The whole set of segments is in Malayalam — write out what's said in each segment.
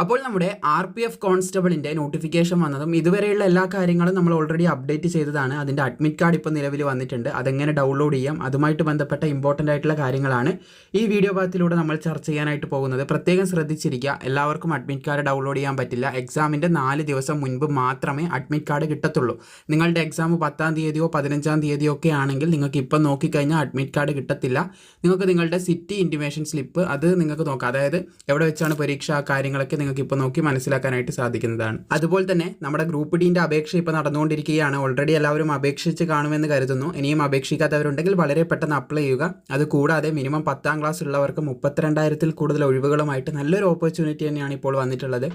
അപ്പോൾ നമ്മുടെ RPF കോൺസ്റ്റബിളിൻ്റെ നോട്ടിഫിക്കേഷൻ വന്നതും ഇതുവരെയുള്ള എല്ലാ കാര്യങ്ങളും നമ്മൾ ഓൾറെഡി അപ്ഡേറ്റ് ചെയ്തതാണ്. അതിൻ്റെ അഡ്മിറ്റ് കാർഡ് ഇപ്പോൾ നിലവിൽ വന്നിട്ടുണ്ട്. അതെങ്ങനെ ഡൗൺലോഡ് ചെയ്യാം, അതുമായിട്ട് ബന്ധപ്പെട്ട ഇമ്പോർട്ടൻ്റ് ആയിട്ടുള്ള കാര്യങ്ങളാണ് ഈ വീഡിയോ ഭാഗത്തിലൂടെ നമ്മൾ ചർച്ച ചെയ്യാനായിട്ട് പോകുന്നത്. പ്രത്യേകം ശ്രദ്ധിച്ചിരിക്കുക, എല്ലാവർക്കും അഡ്മിറ്റ് കാർഡ് ഡൗൺലോഡ് ചെയ്യാൻ പറ്റില്ല. എക്സാമിൻ്റെ 4 ദിവസം മുൻപ് മാത്രമേ അഡ്മിറ്റ് കാർഡ് കിട്ടത്തുള്ളൂ. നിങ്ങളുടെ എക്സാം 10-ാം തീയതിയോ 15-ാം തീയതിയോ ഒക്കെ ആണെങ്കിൽ നിങ്ങൾക്ക് ഇപ്പം നോക്കിക്കഴിഞ്ഞാൽ അഡ്മിറ്റ് കാർഡ് കിട്ടത്തില്ല. നിങ്ങൾക്ക് നിങ്ങളുടെ സിറ്റി ഇൻറ്റിമേഷൻ സ്ലിപ്പ് അത് നിങ്ങൾക്ക് നോക്കാം, അതായത് എവിടെ വെച്ചാണ് പരീക്ഷ, കാര്യങ്ങളൊക്കെ നിങ്ങൾക്ക് ഇപ്പോൾ നോക്കി മനസ്സിലാക്കാനായിട്ട് സാധിക്കുന്നതാണ്. അതുപോലെ തന്നെ നമ്മുടെ ഗ്രൂപ്പ് ഡിൻ്റെ അപേക്ഷ ഇപ്പോൾ നടന്നുകൊണ്ടിരിക്കുകയാണ്. ഓൾറെഡി എല്ലാവരും അപേക്ഷിച്ച് കാണുമെന്ന് കരുതുന്നു. ഇനിയും അപേക്ഷിക്കാത്തവരുണ്ടെങ്കിൽ വളരെ പെട്ടെന്ന് അപ്ലൈ ചെയ്യുക. അതുകൂടാതെ മിനിമം 10-ാം ക്ലാസ് ഉള്ളവർക്ക് 32,000-ൽ കൂടുതൽ ഒഴിവുകളുമായിട്ട് നല്ലൊരു ഓപ്പർച്യൂണിറ്റി തന്നെയാണ് ഇപ്പോൾ വന്നിട്ടുള്ളത്.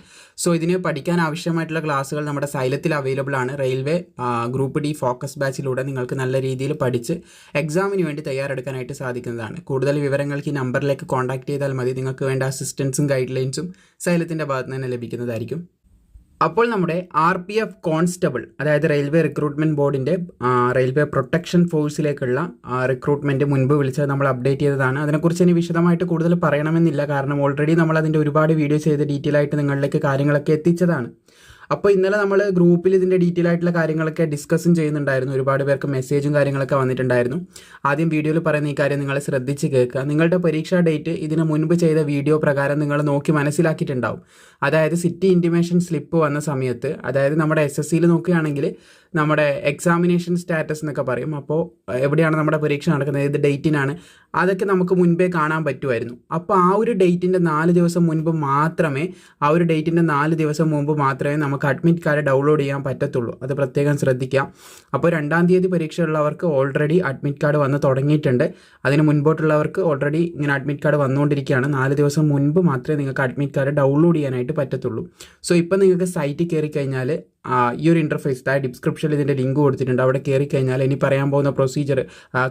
സോ ഇതിന് പഠിക്കാൻ ആവശ്യമായിട്ടുള്ള ക്ലാസ്സുകൾ നമ്മുടെ സൈലത്തിൽ അവൈലബിൾ ആണ്. റെയിൽവേ ഗ്രൂപ്പ് ഡി ഫോക്കസ് ബാച്ചിലൂടെ നിങ്ങൾക്ക് നല്ല രീതിയിൽ പഠിച്ച് എക്സാമിന് വേണ്ടി തയ്യാറെടുക്കാനായിട്ട് സാധിക്കുന്നതാണ്. കൂടുതൽ വിവരങ്ങൾക്ക് ഈ നമ്പറിലേക്ക് കോൺടാക്ട് ചെയ്താൽ മതി. നിങ്ങൾക്ക് വേണ്ട അസിസ്റ്റൻസും ഗൈഡ് ലൈൻസും സൈലത്തിൻ്റെ ഭാഗത്ത് നിന്ന് ലഭിക്കുന്നതായിരിക്കും. അപ്പോൾ നമ്മുടെ RPF കോൺസ്റ്റബിൾ, അതായത് റെയിൽവേ റിക്രൂട്ട്മെൻറ്റ് ബോർഡിൻ്റെ റെയിൽവേ പ്രൊട്ടക്ഷൻ ഫോഴ്സിലേക്കുള്ള റിക്രൂട്ട്മെൻറ്റ് മുൻപ് വിളിച്ചത് നമ്മൾ അപ്ഡേറ്റ് ചെയ്തതാണ്. അതിനെക്കുറിച്ച് ഇനി വിശദമായിട്ട് കൂടുതൽ പറയണമെന്നില്ല, കാരണം ഓൾറെഡി നമ്മൾ അതിൻ്റെ ഒരുപാട് വീഡിയോ ചെയ്ത് ഡീറ്റെയിൽ ആയിട്ട് നിങ്ങളിലേക്ക് കാര്യങ്ങളൊക്കെ എത്തിച്ചതാണ്. അപ്പോൾ ഇന്നലെ നമ്മൾ ഗ്രൂപ്പിൽ ഇതിൻ്റെ ഡീറ്റെയിൽ ആയിട്ടുള്ള കാര്യങ്ങളൊക്കെ ഡിസ്കസും ചെയ്യുന്നുണ്ടായിരുന്നു. ഒരുപാട് പേർക്ക് മെസ്സേജും കാര്യങ്ങളൊക്കെ വന്നിട്ടുണ്ടായിരുന്നു. ആദ്യം വീഡിയോയിൽ പറയുന്ന ഈ കാര്യം നിങ്ങൾ ശ്രദ്ധിച്ച് കേൾക്കുക. നിങ്ങളുടെ പരീക്ഷാ ഡേറ്റ് ഇതിന് മുൻപ് ചെയ്ത വീഡിയോ പ്രകാരം നിങ്ങൾ നോക്കി മനസ്സിലാക്കിയിട്ടുണ്ടാവും. അതായത് സിറ്റി ഇൻറ്റിമേഷൻ സ്ലിപ്പ് വന്ന സമയത്ത്, അതായത് നമ്മുടെ SSCയിൽ നോക്കുകയാണെങ്കിൽ നമ്മുടെ എക്സാമിനേഷൻ സ്റ്റാറ്റസ് എന്നൊക്കെ പറയും. അപ്പോൾ എവിടെയാണ് നമ്മുടെ പരീക്ഷ നടക്കുന്നത്, ഏത് ഡേറ്റിനാണ്, അതൊക്കെ നമുക്ക് മുൻപേ കാണാൻ പറ്റുമായിരുന്നു. അപ്പോൾ ആ ഒരു ഡേറ്റിൻ്റെ 4 ദിവസം മുൻപ് മാത്രമേ നമുക്ക് അഡ്മിറ്റ് കാർഡ് ഡൗൺലോഡ് ചെയ്യാൻ പറ്റത്തുള്ളൂ. അത് പ്രത്യേകം ശ്രദ്ധിക്കാം. അപ്പോൾ 2-ാം തീയതി പരീക്ഷയുള്ളവർക്ക് ഓൾറെഡി അഡ്മിറ്റ് കാർഡ് വന്ന് തുടങ്ങിയിട്ടുണ്ട്. അതിന് മുൻപോട്ടുള്ളവർക്ക് ഓൾറെഡി ഇങ്ങനെ അഡ്മിറ്റ് കാർഡ് വന്നുകൊണ്ടിരിക്കുകയാണ്. 4 ദിവസം മുൻപ് മാത്രമേ നിങ്ങൾക്ക് അഡ്മിറ്റ് കാർഡ് ഡൗൺലോഡ് ചെയ്യാനായിട്ട് പറ്റത്തുള്ളൂ. സോ ഇപ്പം നിങ്ങൾക്ക് സൈറ്റിൽ കയറി കഴിഞ്ഞാൽ ഈ ഒരു ഇൻ്റർഫേസ്, അതായത് ഡിസ്ക്രിപ്ഷനിൽ ഇതിൻ്റെ ലിങ്ക് കൊടുത്തിട്ടുണ്ട്. അവിടെ കയറി കഴിഞ്ഞാൽ ഇനി പറയാൻ പോകുന്ന പ്രൊസീജിയർ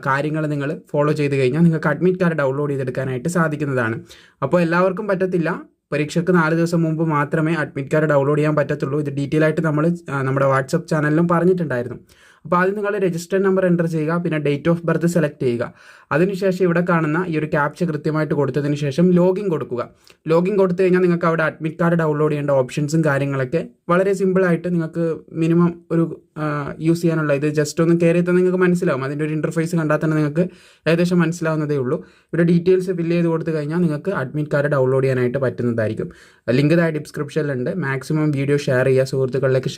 കാര്യങ്ങൾ നിങ്ങൾ ഫോളോ ചെയ്ത് കഴിഞ്ഞാൽ നിങ്ങൾക്ക് അഡ്മിറ്റ് കാർഡ് ഡൗൺലോഡ് ചെയ്തെടുക്കാനായിട്ട് സാധിക്കുന്നതാണ്. അപ്പോൾ എല്ലാവർക്കും പറ്റത്തില്ല. പരീക്ഷയ്ക്ക് 4 ദിവസം മുമ്പ് മാത്രമേ അഡ്മിറ്റ് കാർഡ് ഡൗൺലോഡ് ചെയ്യാൻ പറ്റത്തുള്ളൂ. ഇത് ഡീറ്റെയിൽ ആയിട്ട് നമ്മൾ നമ്മുടെ വാട്സപ്പ് ചാനലിലും പറഞ്ഞിട്ടുണ്ടായിരുന്നു. അപ്പോൾ ആദ്യം നിങ്ങൾ രജിസ്റ്റേർഡ് നമ്പർ എൻ്റർ ചെയ്യുക, പിന്നെ ഡേറ്റ് ഓഫ് ബർത്ത് സെലക്ട് ചെയ്യുക. അതിനുശേഷം ഇവിടെ കാണുന്ന ഈ ഒരു ക്യാപ്ച കൃത്യമായിട്ട് കൊടുത്തതിന് ശേഷം ലോഗിൻ കൊടുക്കുക. ലോഗിൻ കൊടുത്തു കഴിഞ്ഞാൽ നിങ്ങൾക്ക് അവിടെ അഡ്മിറ്റ് കാർഡ് ഡൗൺലോഡ് ചെയ്യേണ്ട ഓപ്ഷൻസും കാര്യങ്ങളൊക്കെ വളരെ സിമ്പിളായിട്ട് നിങ്ങൾക്ക് മിനിമം ഒരു യൂസ് ചെയ്യാനുള്ള, ഇത് ജസ്റ്റ് ഒന്ന് കയറി എത്താൻ നിങ്ങൾക്ക് മനസ്സിലാവും. അതിൻ്റെ ഒരു ഇൻ്റർഫേസ് കണ്ടാൽ തന്നെ നിങ്ങൾക്ക് ഏകദേശം മനസ്സിലാവുന്നതേ ഉള്ളൂ. ഇവിടെ ഡീറ്റെയിൽസ് ഫില്ല് ചെയ്ത് കൊടുത്തു കഴിഞ്ഞാൽ നിങ്ങൾക്ക് അഡ്മിറ്റ് കാർഡ് ഡൗൺലോഡ് ചെയ്യാനായിട്ട് പറ്റുന്നതായിരിക്കും. ലിങ്ക് താഴെ ഡിസ്ക്രിപ്ഷനിലുണ്ട്. മാക്സിമം വീഡിയോ ഷെയർ ചെയ്യുക, സുഹൃത്തുക്കളിലേക്ക്